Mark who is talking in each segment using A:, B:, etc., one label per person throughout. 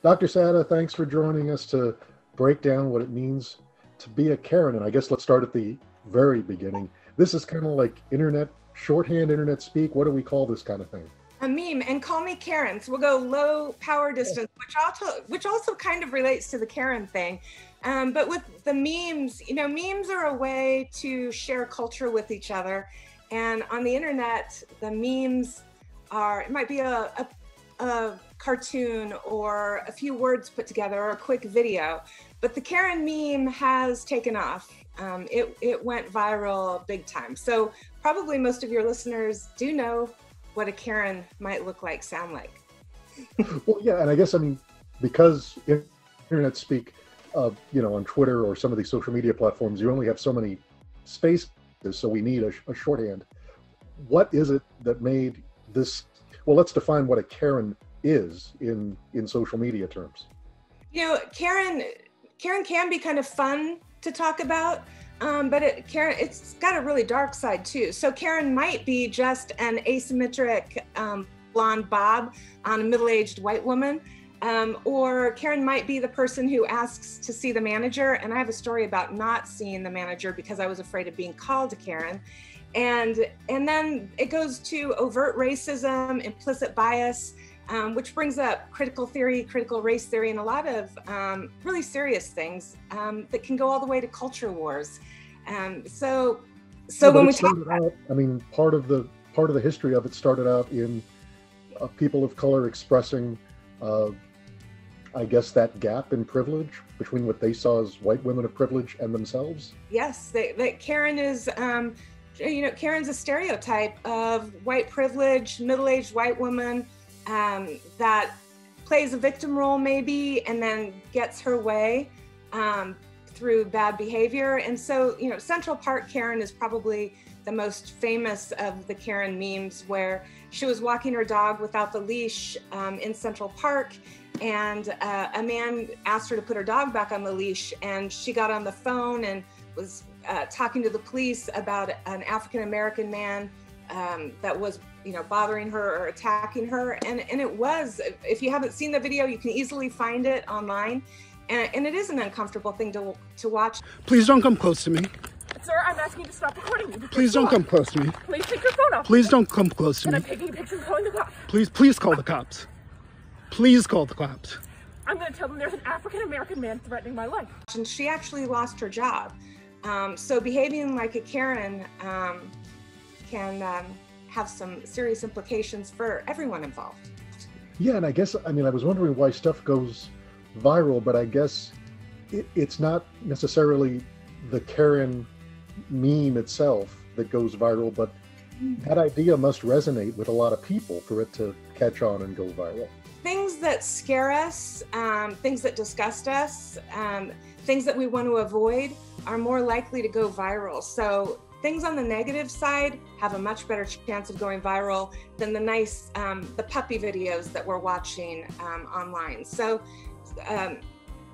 A: Dr. Sada, thanks for joining us to break down what it means to be a Karen. And I guess let's start at the very beginning. This is kind of like internet shorthand, internet speak. What do we call this kind of thing?
B: A meme. And call me Karen. So we'll go low power distance, which also kind of relates to the Karen thing. But with the memes, memes are a way to share culture with each other. And on the internet, the memes it might be a cartoon or a few words put together or a quick video. But the Karen meme has taken off. It went viral big time. So probably most of your listeners do know what a Karen might look like, sound like.
A: Well, yeah, and I guess, because internet speak, on Twitter or some of these social media platforms, you only have so many spaces, so we need a shorthand. What is it that made this, well, let's define what a Karen is in social media terms.
B: Karen can be kind of fun to talk about, but it's got a really dark side too. So Karen might be just an asymmetric blonde bob on a middle-aged white woman, or Karen might be the person who asks to see the manager. And I have a story about not seeing the manager because I was afraid of being called a Karen. And then it goes to overt racism, implicit bias, which brings up critical theory, critical race theory, and a lot of really serious things that can go all the way to culture wars. So when we talk about,
A: part of the history of it started out in people of color expressing, I guess, that gap in privilege between what they saw as white women of privilege and themselves.
B: Yes, that Karen is. Karen's a stereotype of white privilege, middle-aged white woman that plays a victim role maybe, and then gets her way through bad behavior. And so, Central Park Karen is probably the most famous of the Karen memes, where she was walking her dog without the leash in Central Park, and a man asked her to put her dog back on the leash, and she got on the phone and was talking to the police about an African-American man that was, bothering her or attacking her. And it was, if you haven't seen the video, you can easily find it online. And it is an uncomfortable thing to watch.
C: Please don't come close to me.
D: Sir, I'm asking you to stop recording me.
C: Please don't come close to me.
D: Please take your phone off.
C: Please don't come close to me.
D: I'm taking a picture and calling the cops.
C: Please call the cops. Please call the cops.
D: I'm going to tell them there's an African-American man threatening my life.
B: And she actually lost her job. So behaving like a Karen can have some serious implications for everyone involved.
A: Yeah, and I guess, I was wondering why stuff goes viral, but I guess it's not necessarily the Karen meme itself that goes viral, but that idea must resonate with a lot of people for it to catch on and go viral.
B: Things that scare us, things that disgust us, things that we want to avoid are more likely to go viral. So things on the negative side have a much better chance of going viral than the nice, the puppy videos that we're watching online. So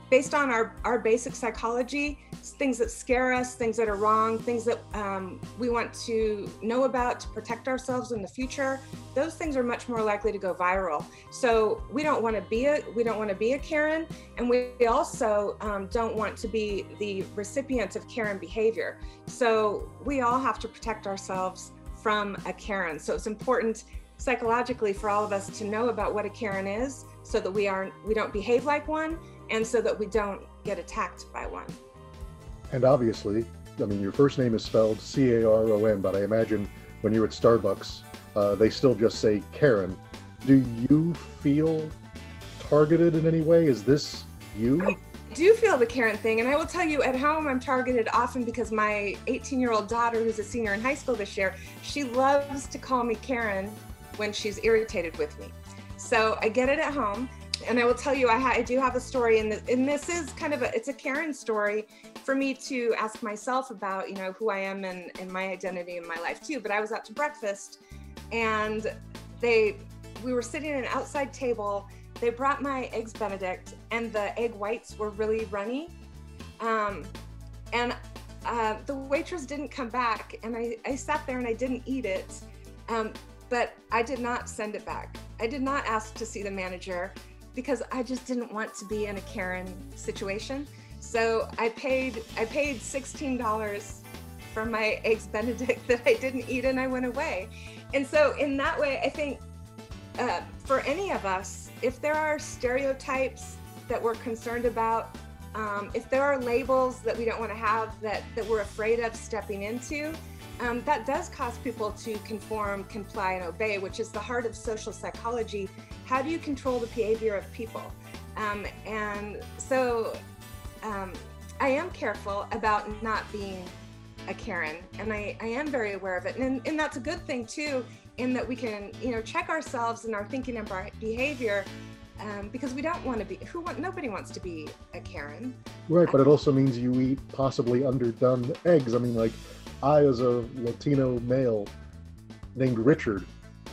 B: based on our basic psychology, things that scare us, things that are wrong, things that we want to know about to protect ourselves in the future, those things are much more likely to go viral. So we don't want to be a Karen, and we also don't want to be the recipients of Karen behavior. So we all have to protect ourselves from a Karen. So it's important psychologically for all of us to know about what a Karen is, so that we don't behave like one, and so that we don't get attacked by one.
A: And obviously, your first name is spelled C-A-R-O-N, but I imagine when you're at Starbucks, they still just say Karen. Do you feel targeted in any way? Is this you?
B: I do feel the Karen thing, and I will tell you, at home I'm targeted often because my 18-year-old daughter, who's a senior in high school this year, she loves to call me Karen when she's irritated with me. So I get it at home. And I will tell you, I do have a story, and this is kind of it's a Karen story for me to ask myself about, who I am and my identity in my life too. But I was out to breakfast, and we were sitting at an outside table. They brought my eggs Benedict, and the egg whites were really runny. And the waitress didn't come back, and I sat there and I didn't eat it. But I did not send it back. I did not ask to see the manager. because I just didn't want to be in a Karen situation. So I paid $16 for my eggs Benedict that I didn't eat, and I went away. And so in that way, I think for any of us, if there are stereotypes that we're concerned about, if there are labels that we don't want to have, that we're afraid of stepping into, that does cause people to conform, comply, and obey, which is the heart of social psychology. How do you control the behavior of people? And so I am careful about not being a Karen, and I am very aware of it. And that's a good thing too, in that we can, check ourselves and our thinking and our behavior, because we don't want to be, nobody wants to be a Karen.
A: Right, but it also means you eat possibly underdone eggs. I mean, like, I, as a Latino male named Richard,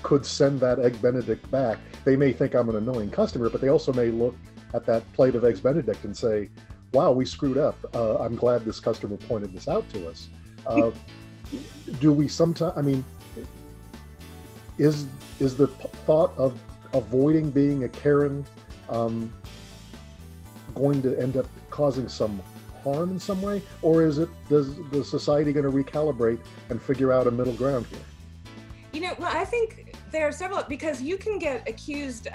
A: could send that Egg Benedict back. They may think I'm an annoying customer, but they also may look at that plate of Eggs Benedict and say, wow, we screwed up. I'm glad this customer pointed this out to us. Do we sometimes, I mean, is the thought of avoiding being a Karen going to end up causing some harm in some way? Or does the society going to recalibrate and figure out a middle ground here?
B: Well, I think there are several, because you can get accused,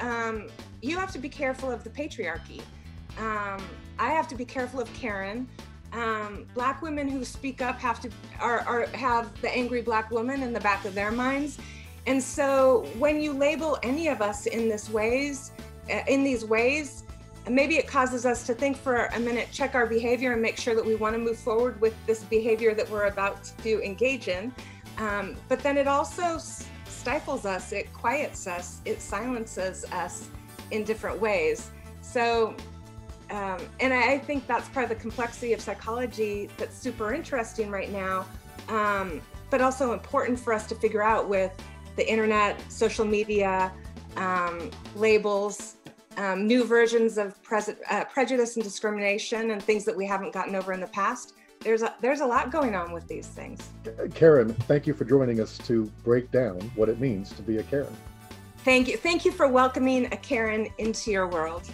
B: you have to be careful of the patriarchy. I have to be careful of Karen. Black women who speak up have the angry Black woman in the back of their minds. And so when you label any of us in these ways, maybe it causes us to think for a minute, check our behavior, and make sure that we want to move forward with this behavior that we're about to engage in. But then it also stifles us, it quiets us, it silences us in different ways. So, and I think that's part of the complexity of psychology that's super interesting right now, but also important for us to figure out with the internet, social media, labels, new versions of prejudice and discrimination, and things that we haven't gotten over in the past. There's a lot going on with these things.
A: Karen, thank you for joining us to break down what it means to be a Karen.
B: Thank you for welcoming a Karen into your world.